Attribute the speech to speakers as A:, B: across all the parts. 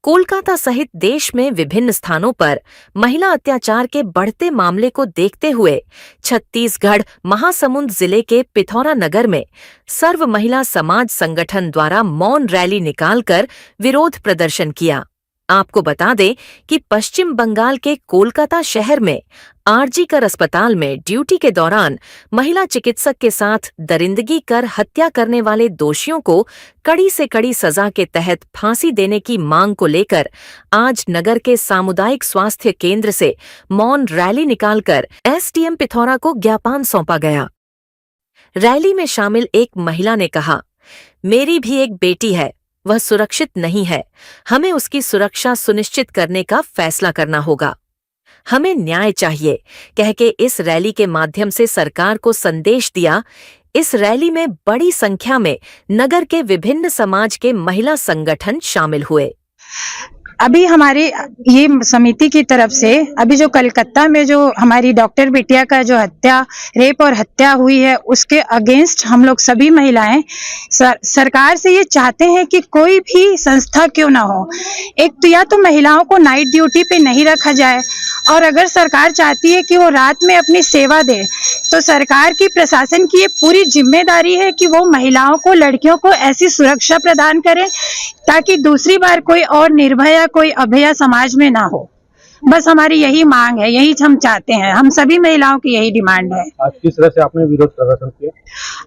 A: कोलकाता सहित देश में विभिन्न स्थानों पर महिला अत्याचार के बढ़ते मामले को देखते हुए छत्तीसगढ़ महासमुंद जिले के पिथौरा नगर में सर्व महिला समाज संगठन द्वारा मौन रैली निकालकर विरोध प्रदर्शन किया। आपको बता दें कि पश्चिम बंगाल के कोलकाता शहर में आरजी कर अस्पताल में ड्यूटी के दौरान महिला चिकित्सक के साथ दरिंदगी कर हत्या करने वाले दोषियों को कड़ी से कड़ी सजा के तहत फांसी देने की मांग को लेकर आज नगर के सामुदायिक स्वास्थ्य केंद्र से मौन रैली निकालकर एसडीएम पिथौरा को ज्ञापन सौंपा गया। रैली में शामिल एक महिला ने कहा, मेरी भी एक बेटी है, वह सुरक्षित नहीं है, हमें उसकी सुरक्षा सुनिश्चित करने का फैसला करना होगा, हमें न्याय चाहिए, कह के इस रैली के माध्यम से सरकार को संदेश दिया। इस रैली में बड़ी संख्या में नगर के विभिन्न समाज के महिला संगठन शामिल हुए।
B: अभी हमारी ये समिति की तरफ से अभी जो कलकत्ता में जो हमारी डॉक्टर बिटिया का जो रेप और हत्या हुई है उसके अगेंस्ट हम लोग सभी महिलाएं सरकार से ये चाहते हैं कि कोई भी संस्था क्यों ना हो, एक तो या तो महिलाओं को नाइट ड्यूटी पे नहीं रखा जाए, और अगर सरकार चाहती है कि वो रात में अपनी सेवा दे तो सरकार की प्रशासन की ये पूरी जिम्मेदारी है कि वो महिलाओं को, लड़कियों को ऐसी सुरक्षा प्रदान करें ताकि दूसरी बार कोई और निर्भया, कोई अभया समाज में ना हो। बस हमारी यही मांग है, यही हम चाहते हैं, हम सभी महिलाओं की यही डिमांड है।
C: आज किस तरह से आपने विरोध प्रदर्शन किया?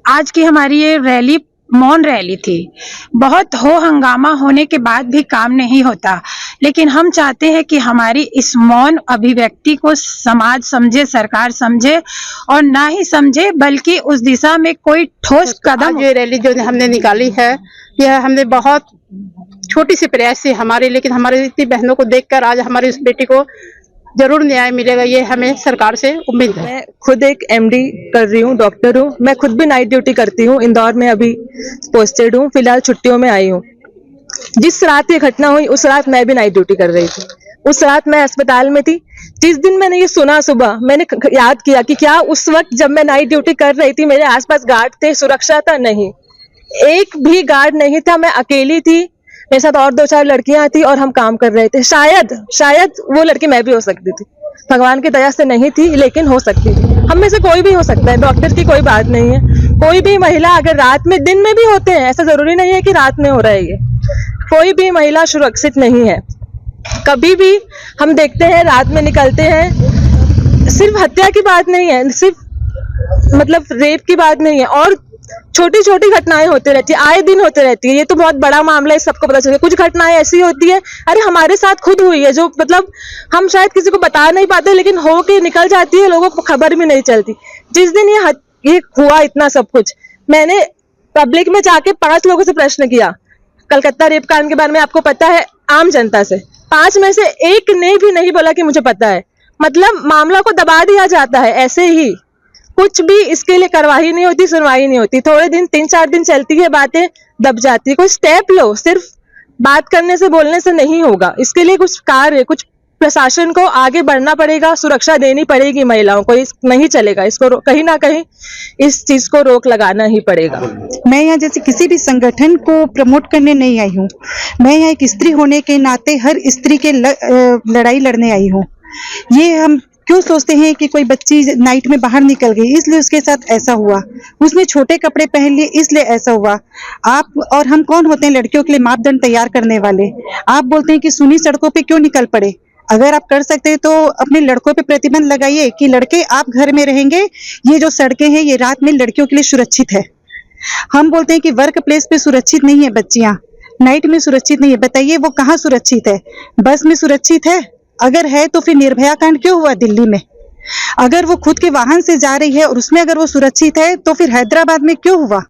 B: आज की हमारी ये रैली मौन रैली थी। बहुत हो हंगामा होने के बाद भी काम नहीं होता, लेकिन हम चाहते हैं कि हमारी इस मौन अभिव्यक्ति को समाज समझे, सरकार समझे, और ना ही समझे बल्कि उस दिशा में कोई ठोस कदम।
D: ये रैली जो हमने निकाली है, यह हमने बहुत छोटी सी प्रयास से हमारे, लेकिन हमारे इतनी बहनों को देखकर आज हमारी इस बेटी को जरूर न्याय मिलेगा, ये हमें सरकार से उम्मीद है।
E: मैं खुद एक एमडी कर रही हूँ, डॉक्टर हूँ, मैं खुद भी नाइट ड्यूटी करती हूँ, इंदौर में अभी पोस्टेड हूँ, फिलहाल छुट्टियों में आई हूँ। जिस रात ये घटना हुई उस रात मैं भी नाइट ड्यूटी कर रही थी, उस रात मैं अस्पताल में थी। जिस दिन मैंने ये सुना सुबह, मैंने याद किया कि क्या उस वक्त जब मैं नाइट ड्यूटी कर रही थी मेरे आसपास गार्ड थे, सुरक्षा था? नहीं, एक भी गार्ड नहीं था, मैं अकेली थी, मेरे साथ और 2-4 लड़कियां थी और हम काम कर रहे थे। शायद वो लड़की मैं भी हो सकती थी, भगवान की दया से नहीं थी लेकिन हो सकती थी। हम में से कोई भी हो सकता है, डॉक्टर की कोई बात नहीं है। कोई भी महिला अगर रात में, दिन में भी होते हैं, ऐसा जरूरी नहीं है कि रात में हो रहा है। ये कोई भी महिला सुरक्षित नहीं है। कभी भी हम देखते हैं रात में निकलते हैं, सिर्फ हत्या की बात नहीं है, सिर्फ मतलब रेप की बात नहीं है, और छोटी छोटी घटनाएं होती रहती है, आए दिन होती रहती है। ये तो बहुत बड़ा मामला है, सबको पता चल गया। कुछ घटनाएं ऐसी होती है, अरे हमारे साथ खुद हुई है, जो मतलब हम शायद किसी को बता नहीं पाते, लेकिन हो के निकल जाती है, लोगों को खबर भी नहीं चलती। जिस दिन ये हुआ इतना सब कुछ, मैंने पब्लिक में जाके 5 लोगों से प्रश्न किया कलकत्ता रेप कांड के बारे में, आपको पता है? आम जनता से 5 में से 1 ने भी नहीं बोला कि मुझे पता है। मतलब मामला को दबा दिया जाता है ऐसे ही, कुछ भी इसके लिए कार्रवाई नहीं होती, सुनवाई नहीं होती। थोड़े दिन, 3-4 दिन चलती है, बातें दब जाती है। कोई स्टेप लो, सिर्फ बात करने से, बोलने से नहीं होगा। इसके लिए कुछ कार्य, कुछ प्रशासन को आगे बढ़ना पड़ेगा, सुरक्षा देनी पड़ेगी महिलाओं को। नहीं चलेगा, इसको कहीं ना कहीं इस चीज को रोक लगाना ही पड़ेगा।
F: मैं यहाँ जैसे किसी भी संगठन को प्रमोट करने नहीं आई हूँ, मैं यहाँ एक स्त्री होने के नाते हर स्त्री के लड़ाई लड़ने आई हूँ। ये हम क्यों सोचते हैं कि कोई बच्ची नाइट में बाहर निकल गई इसलिए उसके साथ ऐसा हुआ, उसने छोटे कपड़े पहन लिए इसलिए ऐसा हुआ। आप और हम कौन होते हैं लड़कियों के लिए मापदंड तैयार करने वाले? आप बोलते हैं कि सुनी सड़कों पे क्यों निकल पड़े? अगर आप कर सकते हैं तो अपने लड़कों पे प्रतिबंध लगाइए कि लड़के आप घर में रहेंगे, ये जो सड़कें हैं ये रात में लड़कियों के लिए सुरक्षित है। हम बोलते हैं कि वर्क प्लेस पे सुरक्षित नहीं है बच्चियां, नाइट में सुरक्षित नहीं है। बताइए वो कहाँ सुरक्षित है? बस में सुरक्षित है? अगर है तो फिर निर्भया कांड क्यों हुआ दिल्ली में? अगर वो खुद के वाहन से जा रही है और उसमें अगर वो सुरक्षित है तो फिर हैदराबाद में क्यों हुआ?